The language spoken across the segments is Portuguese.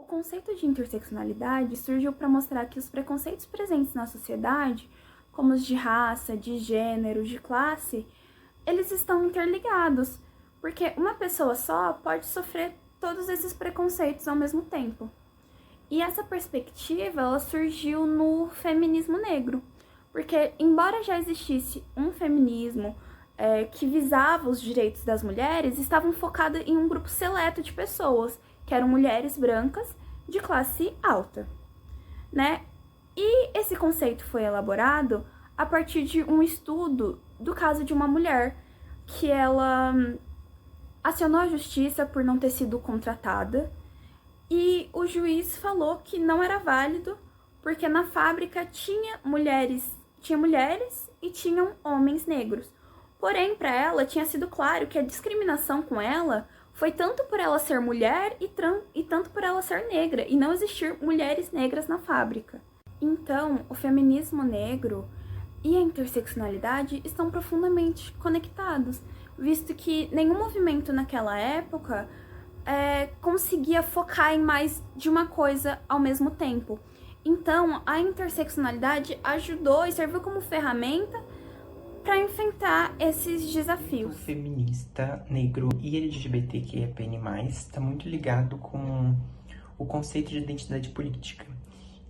O conceito de interseccionalidade surgiu para mostrar que os preconceitos presentes na sociedade, como os de raça, de gênero, de classe, eles estão interligados, porque uma pessoa só pode sofrer todos esses preconceitos ao mesmo tempo. E essa perspectiva, ela surgiu no feminismo negro, porque embora já existisse um feminismo que visava os direitos das mulheres, estavam focados em um grupo seleto de pessoas, que eram mulheres brancas de classe alta, né? E esse conceito foi elaborado a partir de um estudo do caso de uma mulher que ela acionou a justiça por não ter sido contratada e o juiz falou que não era válido porque na fábrica tinha mulheres e tinham homens negros. Porém, para ela tinha sido claro que a discriminação com ela foi tanto por ela ser mulher e tanto por ela ser negra e não existir mulheres negras na fábrica. Então, o feminismo negro e a interseccionalidade estão profundamente conectados, visto que nenhum movimento naquela época conseguia focar em mais de uma coisa ao mesmo tempo. Então, a interseccionalidade ajudou e serviu como ferramenta para enfrentar esses desafios. O feminista, negro e LGBTQIAPN+, está muito ligado com o conceito de identidade política.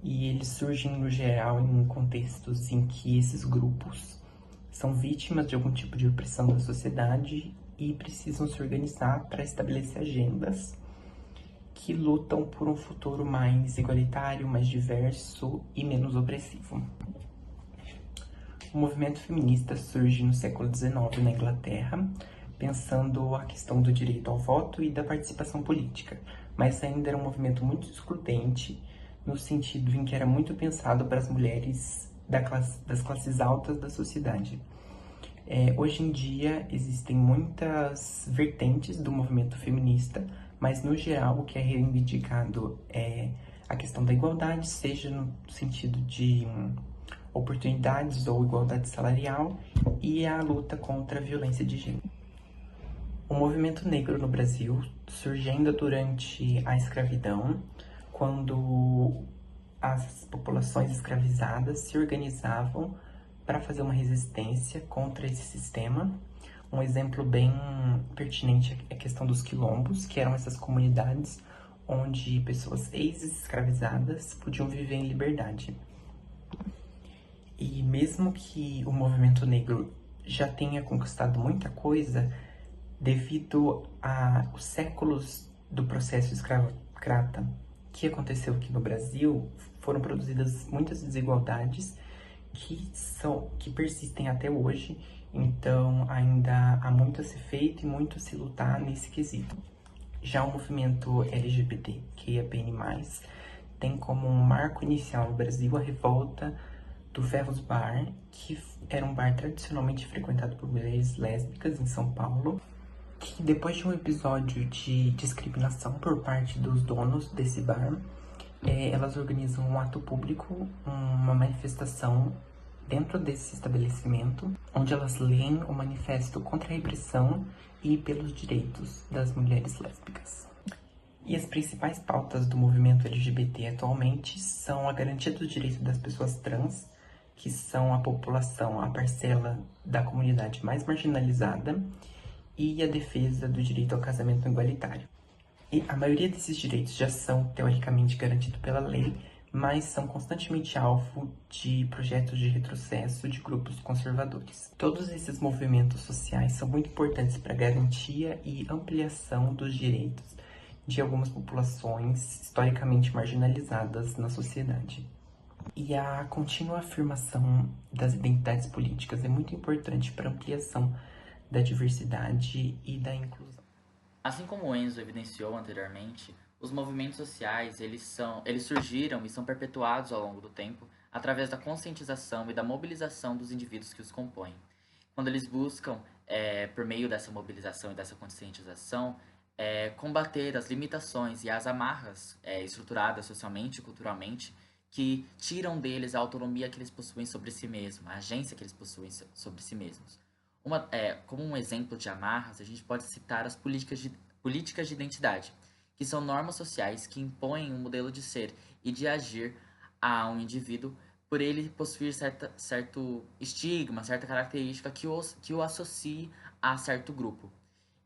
E eles surgem, no geral, em contextos em que esses grupos são vítimas de algum tipo de opressão da sociedade e precisam se organizar para estabelecer agendas que lutam por um futuro mais igualitário, mais diverso e menos opressivo. O movimento feminista surge no século XIX na Inglaterra, pensando a questão do direito ao voto e da participação política, mas ainda era um movimento muito excludente, no sentido em que era muito pensado para as mulheres das classes altas da sociedade. Hoje em dia existem muitas vertentes do movimento feminista, mas no geral o que é reivindicado é a questão da igualdade, seja no sentido de oportunidades ou igualdade salarial e a luta contra a violência de gênero. O movimento negro no Brasil surge ainda durante a escravidão, quando as populações escravizadas se organizavam para fazer uma resistência contra esse sistema. Um exemplo bem pertinente é a questão dos quilombos, que eram essas comunidades onde pessoas ex-escravizadas podiam viver em liberdade. E mesmo que o movimento negro já tenha conquistado muita coisa, devido aos séculos do processo escravocrata que aconteceu aqui no Brasil, foram produzidas muitas desigualdades que persistem até hoje, então ainda há muito a ser feito e muito a se lutar nesse quesito. Já o movimento LGBTQIAPN+, tem como um marco inicial no Brasil a revolta do Ferros Bar, que era um bar tradicionalmente frequentado por mulheres lésbicas em São Paulo, que depois de um episódio de discriminação por parte dos donos desse bar, elas organizam um ato público, uma manifestação dentro desse estabelecimento, onde elas leem o manifesto contra a repressão e pelos direitos das mulheres lésbicas. E as principais pautas do movimento LGBT atualmente são a garantia dos direitos das pessoas trans, que são a população, a parcela da comunidade mais marginalizada, e a defesa do direito ao casamento igualitário. E a maioria desses direitos já são teoricamente garantidos pela lei, mas são constantemente alvo de projetos de retrocesso de grupos conservadores. Todos esses movimentos sociais são muito importantes para a garantia e ampliação dos direitos de algumas populações historicamente marginalizadas na sociedade. E a contínua afirmação das identidades políticas é muito importante para a ampliação da diversidade e da inclusão. Assim como o Enzo evidenciou anteriormente, os movimentos sociais eles surgiram e são perpetuados ao longo do tempo através da conscientização e da mobilização dos indivíduos que os compõem. Quando eles buscam, por meio dessa mobilização e dessa conscientização, combater as limitações e as amarras estruturadas socialmente e culturalmente que tiram deles a autonomia que eles possuem sobre si mesmos, a agência que eles possuem sobre si mesmos. Como um exemplo de amarras, a gente pode citar as políticas de identidade, que são normas sociais que impõem um modelo de ser e de agir a um indivíduo por ele possuir certo estigma, certa característica que o associe a certo grupo.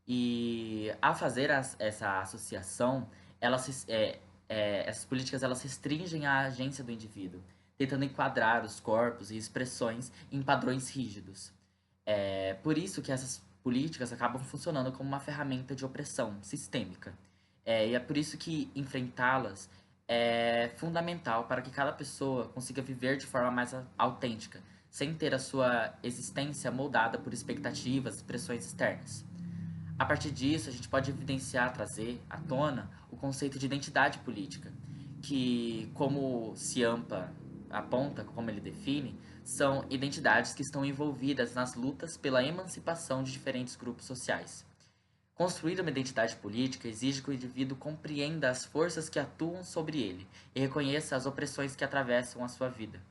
E a fazer essa associação, essas políticas elas restringem a agência do indivíduo, tentando enquadrar os corpos e expressões em padrões rígidos. É por isso que essas políticas acabam funcionando como uma ferramenta de opressão sistêmica. E é por isso que enfrentá-las é fundamental para que cada pessoa consiga viver de forma mais autêntica, sem ter a sua existência moldada por expectativas e pressões externas. A partir disso, a gente pode evidenciar, trazer à tona o conceito de identidade política, que, como Ciampa aponta, como ele define, são identidades que estão envolvidas nas lutas pela emancipação de diferentes grupos sociais. Construir uma identidade política exige que o indivíduo compreenda as forças que atuam sobre ele e reconheça as opressões que atravessam a sua vida.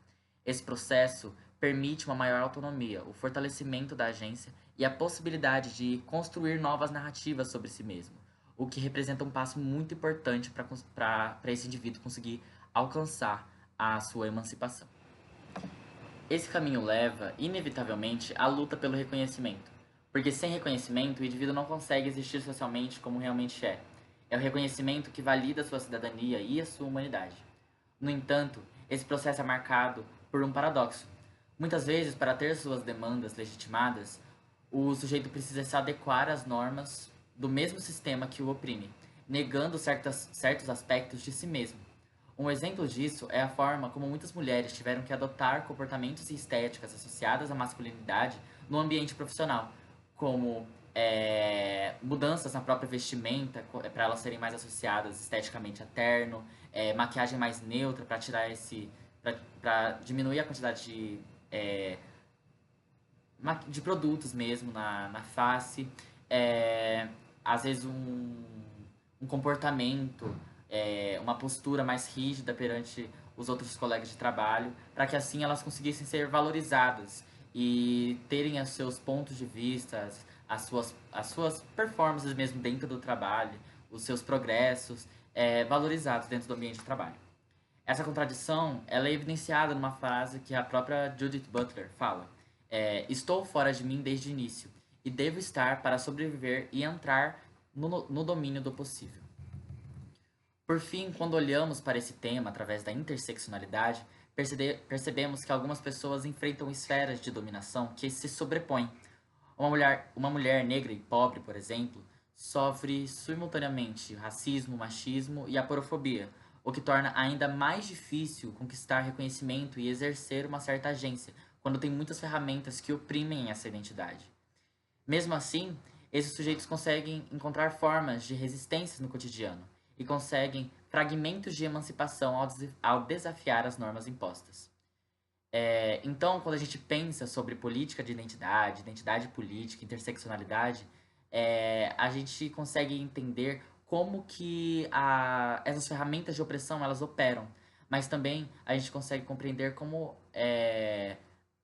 Esse processo permite uma maior autonomia, o fortalecimento da agência e a possibilidade de construir novas narrativas sobre si mesmo, o que representa um passo muito importante para esse indivíduo conseguir alcançar a sua emancipação. Esse caminho leva, inevitavelmente, à luta pelo reconhecimento, porque sem reconhecimento o indivíduo não consegue existir socialmente como realmente é. É o reconhecimento que valida a sua cidadania e a sua humanidade. No entanto, esse processo é marcado por um paradoxo. Muitas vezes, para ter suas demandas legitimadas, o sujeito precisa se adequar às normas do mesmo sistema que o oprime, negando certos aspectos de si mesmo. Um exemplo disso é a forma como muitas mulheres tiveram que adotar comportamentos e estéticas associadas à masculinidade no ambiente profissional, como mudanças na própria vestimenta para elas serem mais associadas esteticamente a terno, maquiagem mais neutra para tirar para diminuir a quantidade de produtos mesmo na face, às vezes um comportamento, uma postura mais rígida perante os outros colegas de trabalho, para que assim elas conseguissem ser valorizadas e terem os seus pontos de vista, as suas performances mesmo dentro do trabalho, os seus progressos valorizados dentro do ambiente de trabalho. Essa contradição ela é evidenciada numa frase que a própria Judith Butler fala: estou fora de mim desde o início e devo estar para sobreviver e entrar no domínio do possível. Por fim, quando olhamos para esse tema através da interseccionalidade, percebemos que algumas pessoas enfrentam esferas de dominação que se sobrepõem. Uma mulher negra e pobre, por exemplo, sofre simultaneamente racismo, machismo e aporofobia, o que torna ainda mais difícil conquistar reconhecimento e exercer uma certa agência, quando tem muitas ferramentas que oprimem essa identidade. Mesmo assim, esses sujeitos conseguem encontrar formas de resistência no cotidiano e conseguem fragmentos de emancipação ao desafiar as normas impostas. Então, quando a gente pensa sobre política de identidade política, interseccionalidade, a gente consegue entender como que essas ferramentas de opressão elas operam, mas também a gente consegue compreender como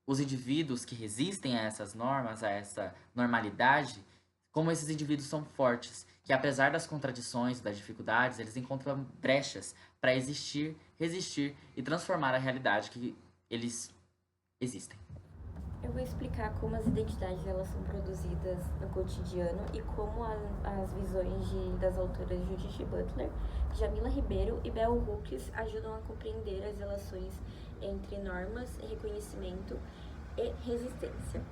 os indivíduos que resistem a essas normas, a essa normalidade, como esses indivíduos são fortes, que apesar das contradições e das dificuldades, eles encontram brechas para existir, resistir e transformar a realidade que eles existem. Eu vou explicar como as identidades elas são produzidas no cotidiano e como as visões das autoras Judith Butler, Jamila Ribeiro e Bell Hooks ajudam a compreender as relações entre normas, reconhecimento e resistência.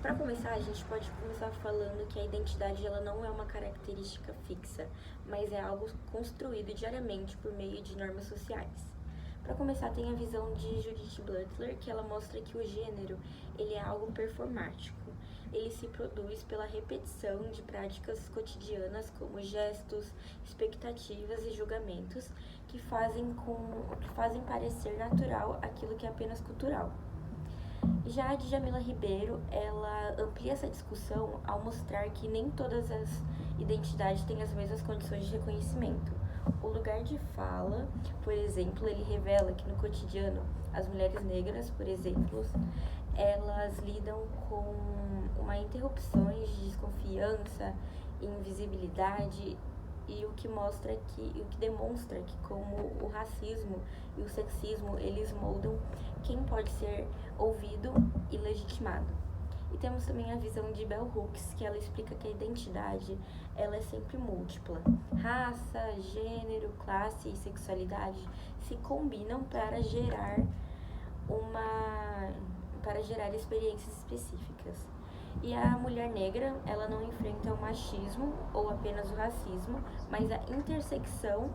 Para começar, a gente pode começar falando que a identidade ela não é uma característica fixa, mas é algo construído diariamente por meio de normas sociais. Para começar, tem a visão de Judith Butler, que ela mostra que o gênero ele é algo performático. Ele se produz pela repetição de práticas cotidianas como gestos, expectativas e julgamentos que fazem parecer natural aquilo que é apenas cultural. Já a Djamila Ribeiro, ela amplia essa discussão ao mostrar que nem todas as identidades têm as mesmas condições de reconhecimento. O lugar de fala, por exemplo, ele revela que no cotidiano as mulheres negras, por exemplo, elas lidam com uma interrupções de desconfiança, invisibilidade e o que demonstra que como o racismo e o sexismo, eles moldam quem pode ser ouvido e legitimado. E temos também a visão de Bell Hooks, que ela explica que a identidade ela é sempre múltipla. Raça, gênero, classe e sexualidade se combinam para gerar experiências específicas. E a mulher negra, ela não enfrenta o machismo ou apenas o racismo, mas a intersecção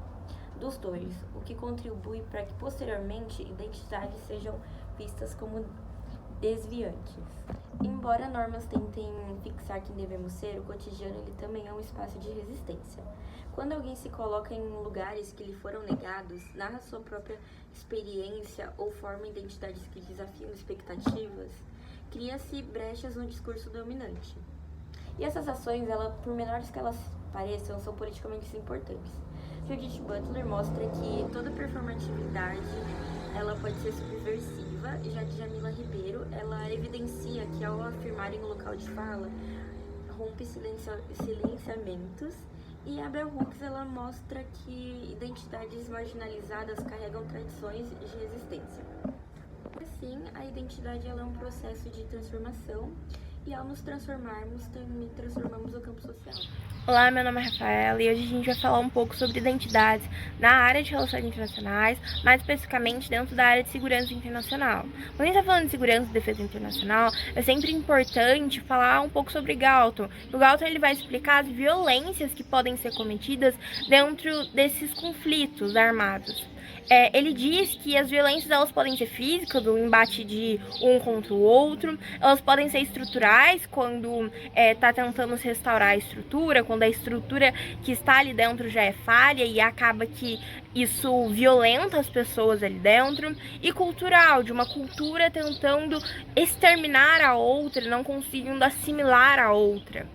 dos dois, o que contribui para que posteriormente identidades sejam vistas como desviantes. Embora normas tentem fixar quem devemos ser, o cotidiano ele também é um espaço de resistência. Quando alguém se coloca em lugares que lhe foram negados, narra sua própria experiência ou forma identidades que desafiam expectativas, cria-se brechas no discurso dominante. E essas ações, por menores que elas pareçam, são politicamente importantes. Judith Butler mostra que toda performatividade ela pode ser subversiva, já que Jamila Ribeiro ela evidencia que ao afirmar em um local de fala, rompe silenciamentos, e a Bell Hooks ela mostra que identidades marginalizadas carregam tradições de resistência. Assim, a identidade ela é um processo de transformação e ao nos transformarmos, também transformamos o campo social. Olá, meu nome é Rafaela e hoje a gente vai falar um pouco sobre identidades na área de relações internacionais, mais especificamente dentro da área de segurança internacional. Quando a gente está falando de segurança e defesa internacional, é sempre importante falar um pouco sobre Galton. O Galton ele vai explicar as violências que podem ser cometidas dentro desses conflitos armados. Ele diz que as violências elas podem ser físicas, do embate de um contra o outro, elas podem ser estruturais, quando está tentando se restaurar a estrutura, quando a estrutura que está ali dentro já é falha e acaba que isso violenta as pessoas ali dentro, e cultural, de uma cultura tentando exterminar a outra, não conseguindo assimilar a outra.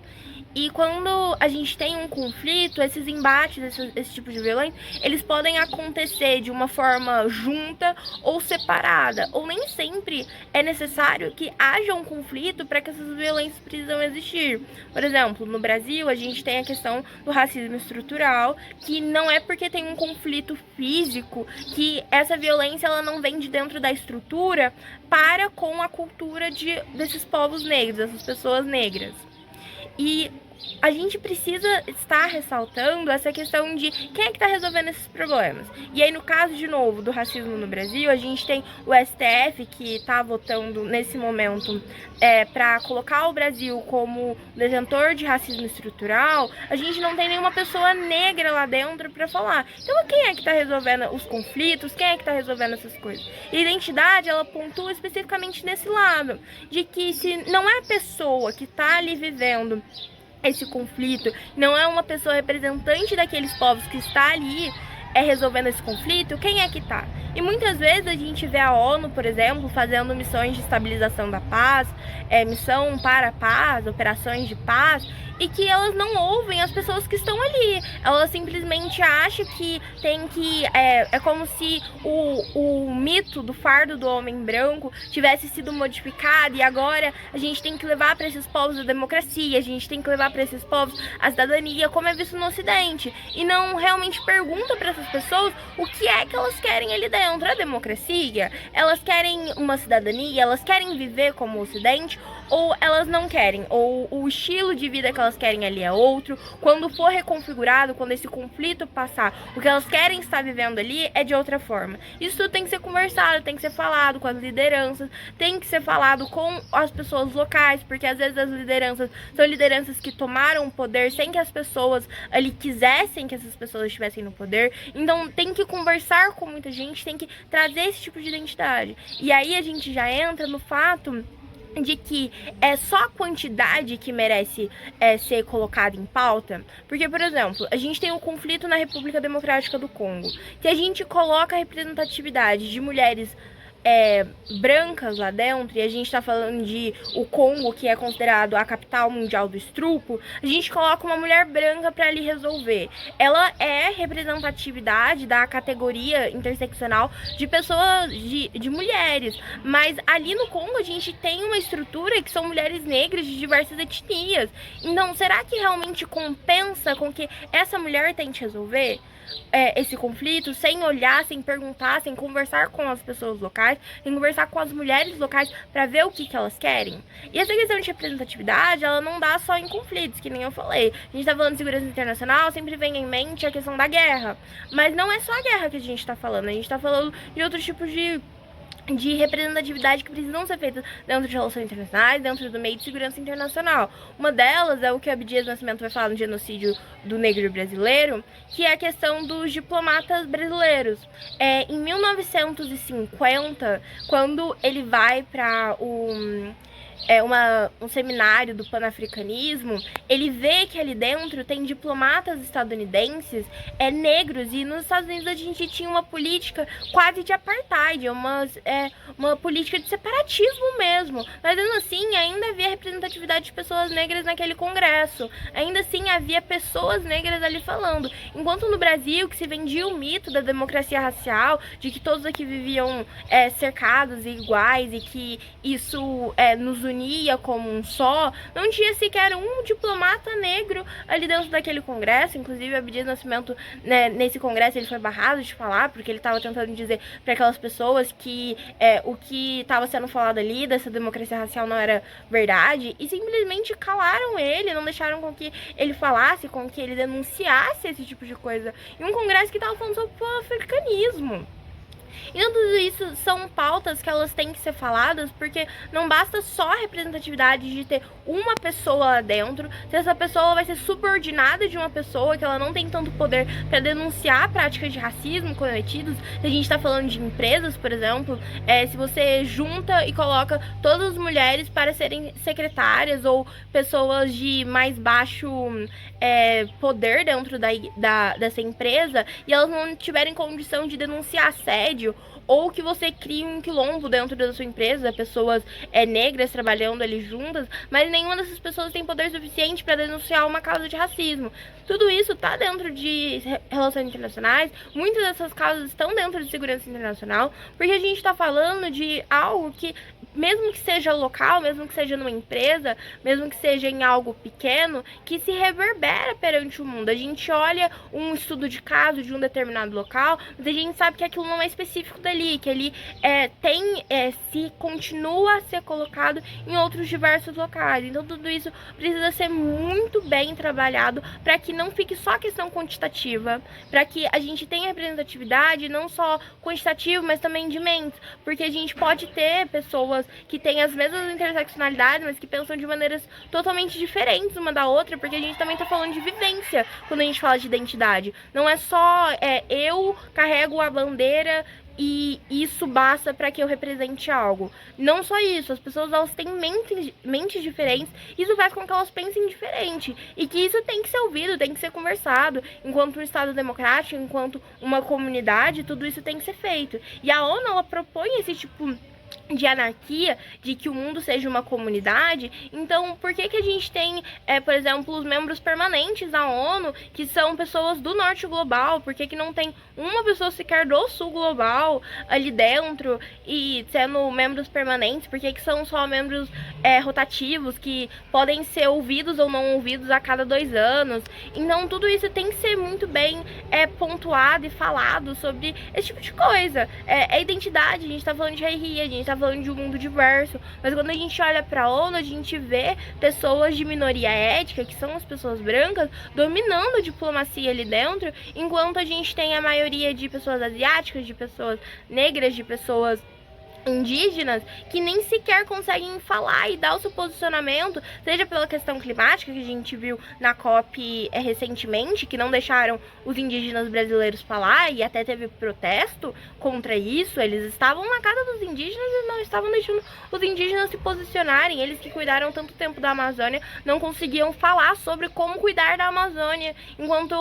E quando a gente tem um conflito, esses embates, esse tipo de violência, eles podem acontecer de uma forma junta ou separada. Ou nem sempre é necessário que haja um conflito para que essas violências precisam existir. Por exemplo, no Brasil, a gente tem a questão do racismo estrutural, que não é porque tem um conflito físico que essa violência ela não vem de dentro da estrutura para com a cultura desses povos negros, dessas pessoas negras. E a gente precisa estar ressaltando essa questão de quem é que está resolvendo esses problemas. E aí, no caso, de novo, do racismo no Brasil, a gente tem o STF que está votando nesse momento para colocar o Brasil como detentor de racismo estrutural. A gente não tem nenhuma pessoa negra lá dentro para falar. Então, quem é que está resolvendo os conflitos? Quem é que está resolvendo essas coisas? E a identidade, ela pontua especificamente nesse lado, de que se não é a pessoa que está ali vivendo esse conflito, não é uma pessoa representante daqueles povos que está ali resolvendo esse conflito, quem é que tá? E muitas vezes a gente vê a ONU, por exemplo, fazendo missões de estabilização da paz, missão para a paz, operações de paz, e que elas não ouvem as pessoas que estão ali. Elas simplesmente acham que tem que... É como se o mito do fardo do homem branco tivesse sido modificado e agora a gente tem que levar para esses povos a democracia, a gente tem que levar para esses povos a cidadania, como é visto no Ocidente. E não realmente pergunta para essas pessoas o que é que elas querem ali dentro. A democracia? Elas querem uma cidadania? Elas querem viver como o Ocidente? Ou elas não querem? Ou o estilo de vida que elas querem ali é outro? Quando for reconfigurado, quando esse conflito passar, o que elas querem estar vivendo ali é de outra forma. Isso tudo tem que ser conversado, tem que ser falado com as lideranças, tem que ser falado com as pessoas locais, porque às vezes as lideranças são lideranças que tomaram o poder sem que as pessoas ali quisessem que essas pessoas estivessem no poder. Então tem que conversar com muita gente, tem que trazer esse tipo de identidade. E aí a gente já entra no fato de que é só a quantidade que merece ser colocada em pauta. Porque, por exemplo, a gente tem um conflito na República Democrática do Congo. Se a gente coloca a representatividade de mulheres brancas lá dentro, e a gente tá falando de o Congo, que é considerado a capital mundial do estrupo, a gente coloca uma mulher branca para ali resolver. Ela é representatividade da categoria interseccional de pessoas, de mulheres, mas ali no Congo a gente tem uma estrutura que são mulheres negras de diversas etnias. Então, será que realmente compensa com que essa mulher tente resolver esse conflito, sem olhar, sem perguntar, sem conversar com as pessoas locais, sem conversar com as mulheres locais para ver o que elas querem? E essa questão de representatividade, ela não dá só em conflitos, que nem eu falei. A gente tá falando de segurança internacional, sempre vem em mente a questão da guerra, mas não é só a guerra que a gente tá falando, a gente tá falando de outros tipos de representatividade que precisam ser feitas dentro de relações internacionais, dentro do meio de segurança internacional. Uma delas é o que a Abdias Nascimento vai falar no genocídio do negro brasileiro, que é a questão dos diplomatas brasileiros. Em 1950, quando ele vai para um seminário do panafricanismo, ele vê que ali dentro tem diplomatas estadunidenses negros, e nos Estados Unidos a gente tinha uma política quase de apartheid, uma política de separatismo mesmo, mas ainda assim ainda havia representatividade de pessoas negras naquele congresso, ainda assim havia pessoas negras ali falando, enquanto no Brasil, que se vendia o mito da democracia racial, de que todos aqui viviam cercados e iguais, e que isso nos unia como um só, não tinha sequer um diplomata negro ali dentro daquele congresso. Inclusive, Abdias Nascimento, né, nesse congresso, ele foi barrado de falar, porque ele estava tentando dizer para aquelas pessoas que o que estava sendo falado ali dessa democracia racial não era verdade, e simplesmente calaram ele, não deixaram com que ele falasse, com que ele denunciasse esse tipo de coisa, em um congresso que estava falando sobre o africanismo. Então, tudo isso são pautas que elas têm que ser faladas, porque não basta só a representatividade de ter uma pessoa lá dentro, se essa pessoa vai ser subordinada de uma pessoa, que ela não tem tanto poder para denunciar práticas de racismo cometidos. Se a gente está falando de empresas, por exemplo, se você junta e coloca todas as mulheres para serem secretárias ou pessoas de mais baixo poder dentro dessa empresa, e elas não tiverem condição de denunciar assédio, ou que você crie um quilombo dentro da sua empresa, pessoas negras trabalhando ali juntas, mas nenhuma dessas pessoas tem poder suficiente para denunciar uma causa de racismo. Tudo isso está dentro de relações internacionais, muitas dessas causas estão dentro de segurança internacional, porque a gente está falando de algo que, mesmo que seja local, mesmo que seja numa empresa, mesmo que seja em algo pequeno, que se reverbera perante o mundo. A gente olha um estudo de caso de um determinado local, mas a gente sabe que aquilo não é específico dali, que ele se continua a ser colocado em outros diversos locais. Então tudo isso precisa ser muito bem trabalhado para que não fique só questão quantitativa, para que a gente tenha representatividade não só quantitativa, mas também de mentes, porque a gente pode ter pessoas que têm as mesmas interseccionalidades, mas que pensam de maneiras totalmente diferentes uma da outra, porque a gente também está falando de vivência quando a gente fala de identidade. Não é só eu carrego a bandeira e isso basta para que eu represente algo. Não só isso, as pessoas elas têm mentes diferentes, isso faz com que elas pensem diferente, e que isso tem que ser ouvido, tem que ser conversado. Enquanto um Estado democrático, enquanto uma comunidade, tudo isso tem que ser feito. E a ONU, ela propõe esse tipo de anarquia, de que o mundo seja uma comunidade. Então, por que a gente tem, por exemplo, os membros permanentes da ONU, que são pessoas do norte global? Por que não tem uma pessoa sequer do sul global ali dentro e sendo membros permanentes? Por que são só membros rotativos, que podem ser ouvidos ou não ouvidos a cada 2 anos? Então, tudo isso tem que ser muito bem pontuado e falado sobre esse tipo de coisa. É identidade, a gente tá falando de hierarquia, a gente tá falando de um mundo diverso, mas quando a gente olha pra ONU, a gente vê pessoas de minoria étnica, que são as pessoas brancas, dominando a diplomacia ali dentro, enquanto a gente tem a maioria de pessoas asiáticas, de pessoas negras, de pessoas indígenas, que nem sequer conseguem falar e dar o seu posicionamento, seja pela questão climática, que a gente viu na COP recentemente, que não deixaram os indígenas brasileiros falar, e até teve protesto contra isso. Eles estavam na casa dos indígenas e não estavam deixando os indígenas se posicionarem. Eles que cuidaram tanto tempo da Amazônia não conseguiam falar sobre como cuidar da Amazônia, enquanto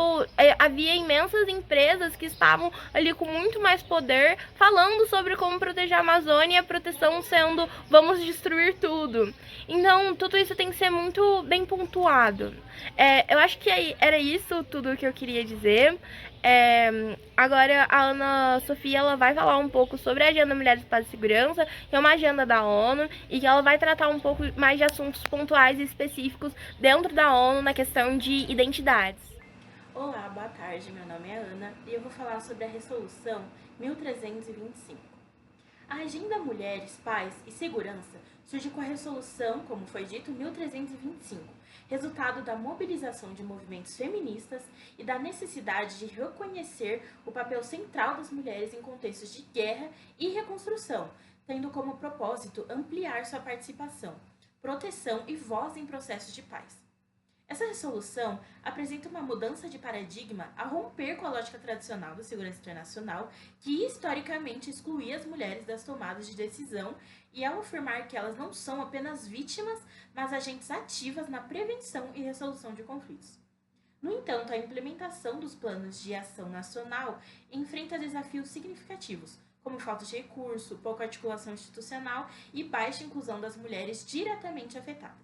havia imensas empresas que estavam ali com muito mais poder falando sobre como proteger a Amazônia, Amazônia e a proteção sendo vamos destruir tudo. Então, tudo isso tem que ser muito bem pontuado. Eu acho que era isso tudo que eu queria dizer. Agora a Ana Sofia ela vai falar um pouco sobre a Agenda Mulheres, Paz e Segurança, que é uma agenda da ONU, e que ela vai tratar um pouco mais de assuntos pontuais e específicos dentro da ONU na questão de identidades. Olá, boa tarde, meu nome é Ana e eu vou falar sobre a Resolução 1325. A Agenda Mulheres, Paz e Segurança surge com a Resolução, como foi dito, 1325, resultado da mobilização de movimentos feministas e da necessidade de reconhecer o papel central das mulheres em contextos de guerra e reconstrução, tendo como propósito ampliar sua participação, proteção e voz em processos de paz. Essa resolução apresenta uma mudança de paradigma a romper com a lógica tradicional da segurança internacional, que historicamente excluía as mulheres das tomadas de decisão, e ao afirmar que elas não são apenas vítimas, mas agentes ativas na prevenção e resolução de conflitos. No entanto, a implementação dos planos de ação nacional enfrenta desafios significativos, como falta de recurso, pouca articulação institucional e baixa inclusão das mulheres diretamente afetadas.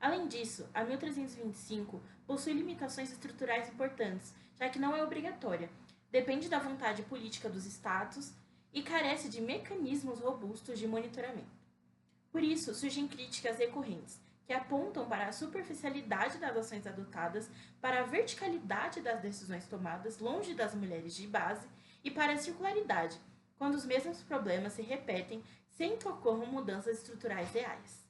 Além disso, a 1325 possui limitações estruturais importantes, já que não é obrigatória, depende da vontade política dos estados e carece de mecanismos robustos de monitoramento. Por isso, surgem críticas recorrentes, que apontam para a superficialidade das ações adotadas, para a verticalidade das decisões tomadas longe das mulheres de base e para a circularidade, quando os mesmos problemas se repetem sem que ocorram mudanças estruturais reais.